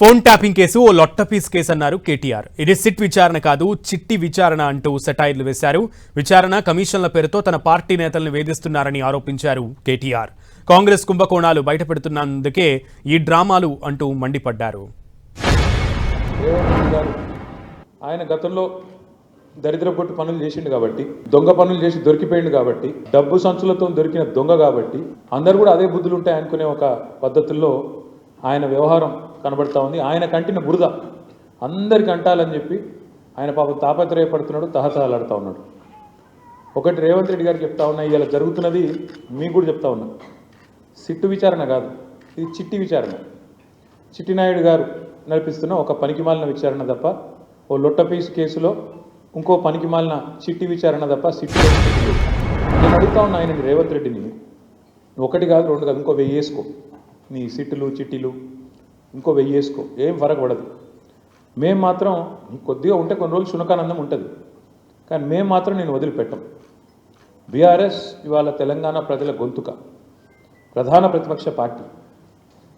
Phone tapping case ఓ లొట్టపీస్ case అన్నారు కేటీఆర్. ఇది SIT విచారణ కాదు, చిట్టి విచారణ అంటూ సెటైర్లు వేశారు. విచారణ కమిషన్ల పేరుతో తన పార్టీ నేతలను వేధిస్తున్నారని ఆరోపించారు కేటీఆర్. కాంగ్రెస్ కుంభకోణాలు బయటపెడుతున్నందుకే ఈ డ్రామాలు అంటూ మండిపడ్డారు. ఆయన గతంలో దరిద్రపొట్టు పనులు చేసిండు కాబట్టి, దొంగ పనులు చేసి దొరికిపోయిండు కాబట్టి, డబ్బు సంచులతో దొరికిన దొంగ కాబట్టి అందరు కూడా అదే బుద్ధులు ఉంటాయి అనుకునే ఒక పద్ధతుల్లో ఆయన వ్యవహారం కనబడతా ఉంది. ఆయన కంటిన బురద అందరికి అంటాలని చెప్పి ఆయన పాపం తాపత్రయపడుతున్నాడు, తహతహలాడుతూ ఉన్నాడు. ఒకటి రేవంత్ రెడ్డి గారికి చెప్తా ఉన్నా, ఇలా జరుగుతున్నది మీకు కూడా చెప్తా ఉన్నా, సిట్టు విచారణ కాదు, ఇది చిట్టి విచారణ. చిట్టినాయుడు గారు నడిపిస్తున్న ఒక పనికిమాలిన విచారణ తప్ప, ఓ లొట్టపీస్ కేసులో ఇంకో పనికిమాలిన చిట్టి విచారణ తప్ప సిట్టు. నేను అడుగుతా ఉన్నా ఆయన రేవంత్ రెడ్డిని, ఒకటి కాదు రెండు కాదు, ఇంకో 1000 వేసుకో, నీ సిట్టులు చిట్టీలు ఇంకో 1000 వేసుకో, ఏం ఫరక్ పడదు. మేము మాత్రం కొద్దిగా ఉంటే కొన్ని రోజులు శునకానందం ఉంటుంది, కానీ మేము మాత్రం నేను వదిలిపెట్టాం. బీఆర్ఎస్ ఇవాళ తెలంగాణ ప్రజల గొంతుక, ప్రధాన ప్రతిపక్ష పార్టీ.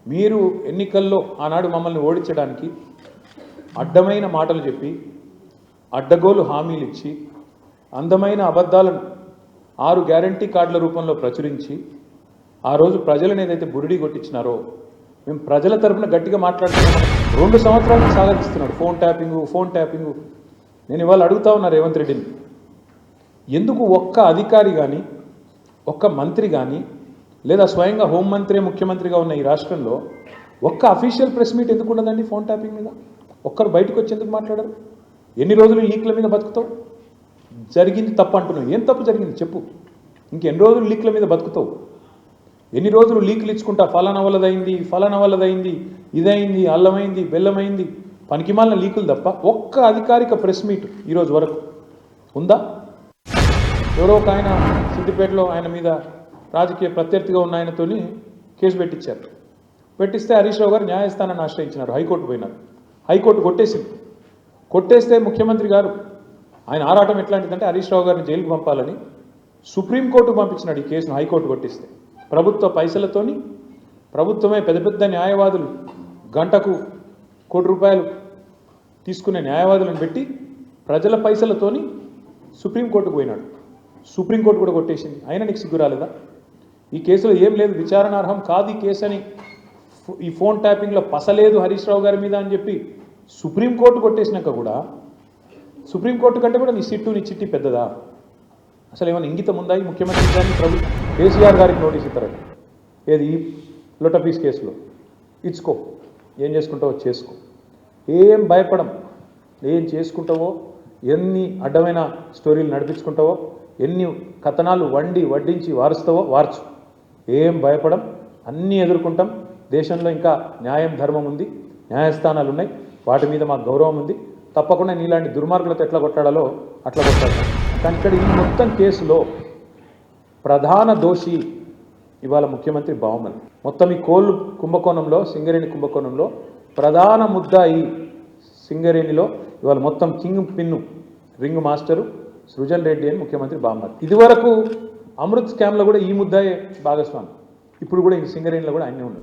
మీరు ఎన్నికల్లో ఆనాడు మమ్మల్ని ఓడించడానికి అడ్డమైన మాటలు చెప్పి, అడ్డగోలు హామీలు ఇచ్చి, అందమైన అబద్ధాలను 6 గ్యారంటీ కార్డుల రూపంలో ప్రచురించి ఆ రోజు ప్రజలను ఏదైతే బురిడి కొట్టించినారో, మేము ప్రజల తరఫున గట్టిగా మాట్లాడుతున్నాం. 2 సంవత్సరాలు సాగతిస్తున్నాడు ఫోన్ ట్యాపింగు. నేను ఇవాళ అడుగుతా ఉన్నా రేవంత్ రెడ్డిని, ఎందుకు ఒక్క అధికారి కానీ, ఒక్క మంత్రి కానీ, లేదా స్వయంగా హోంమంత్రి ముఖ్యమంత్రిగా ఉన్న ఈ రాష్ట్రంలో ఒక్క అఫీషియల్ ప్రెస్ మీట్ ఎందుకు ఉండదండి ఫోన్ ట్యాపింగ్ మీద? ఒక్కరు బయటకు వచ్చి ఎందుకు మాట్లాడరు? ఎన్ని రోజులు లీక్ల మీద బతుకుతావు? జరిగింది తప్పు అంటున్నావు, ఏం తప్పు జరిగింది చెప్పు. ఇంకెన్ని రోజులు లీక్ల మీద బతుకుతావు? ఎన్ని రోజులు లీకులు ఇచ్చుకుంటా, ఫలానా వల్లదైంది, ఇదైంది, అల్లమైంది, బెల్లమైంది, పనికిమాలిన లీకులు తప్ప ఒక్క అధికారిక ప్రెస్ మీట్ ఈరోజు వరకు ఉందా? ఎవరో ఒక ఆయన సిద్దిపేటలో ఆయన మీద రాజకీయ ప్రత్యర్థిగా ఉన్న ఆయనతోని కేసు పెట్టించారు. పెట్టిస్తే హరీష్ రావు గారు న్యాయస్థానాన్ని ఆశ్రయించినారు, హైకోర్టు పోయినారు. హైకోర్టు కొట్టేస్తే ముఖ్యమంత్రి గారు ఆయన ఆరాటం ఎట్లాంటిదంటే హరీష్ రావు గారిని జైలుకు పంపాలని సుప్రీంకోర్టుకు పంపించినాడు ఈ కేసును. హైకోర్టు కొట్టిస్తే ప్రభుత్వ పైసలతోని, ప్రభుత్వమే పెద్ద న్యాయవాదులు, గంటకు ₹1 కోటి తీసుకునే న్యాయవాదులను పెట్టి ప్రజల పైసలతోని సుప్రీంకోర్టుకు పోయినాడు. సుప్రీంకోర్టు కూడా కొట్టేసింది. అయినా నీకు సిగ్గు రాలేదా? ఈ కేసులో ఏం లేదు, విచారణార్హం కాదు ఈ కేసు అని, ఈ ఫోన్ ట్యాపింగ్లో పసలేదు హరీష్ రావు గారి మీద అని చెప్పి సుప్రీంకోర్టు కొట్టేసినాక కూడా, సుప్రీంకోర్టు కంటే కూడా నీ సిట్టు నీ చిట్టి పెద్దదా? అసలు ఏమైనా ఇంగితం ఉందా? ఈ ముఖ్యమంత్రి గారిని కేసీఆర్ గారికి నోటీస్ ఇస్తారట, ఏది ఈ లొట్టపీస్ కేసులో ఇచ్చుకో, ఏం చేసుకుంటావో చేసుకో, ఏం భయపడం, ఏం చేసుకుంటావో, ఎన్ని అడ్డమైన స్టోరీలు నడిపించుకుంటావో, ఎన్ని కథనాలు వడ్డించి వారుస్తావో వార్చు, ఏం భయపడం, అన్నీ ఎదుర్కొంటాం. దేశంలో ఇంకా న్యాయం ధర్మం ఉంది, న్యాయస్థానాలు ఉన్నాయి, వాటి మీద మాకు గౌరవం ఉంది. తప్పకుండా నీలాంటి దుర్మార్గులతో ఎట్లా కొట్టాడాలో అట్లా కొట్టాలి. కానీ ఇక్కడ ఈ మొత్తం కేసులో ప్రధాన దోషి ఇవాళ ముఖ్యమంత్రి బావమన్. మొత్తం ఈ కోళ్ళు కుంభకోణంలో, సింగరేణి కుంభకోణంలో ప్రధాన ముద్దాయి సింగరేణిలో ఇవాళ మొత్తం king pin, ring master Srujan Reddy అని ముఖ్యమంత్రి బావమన్. ఇదివరకు అమృత్ స్కామ్లో కూడా ఈ ముద్దాయే భాగస్వామి, ఇప్పుడు కూడా ఈ సింగరేణిలో కూడా అన్నీ ఉన్నాయి.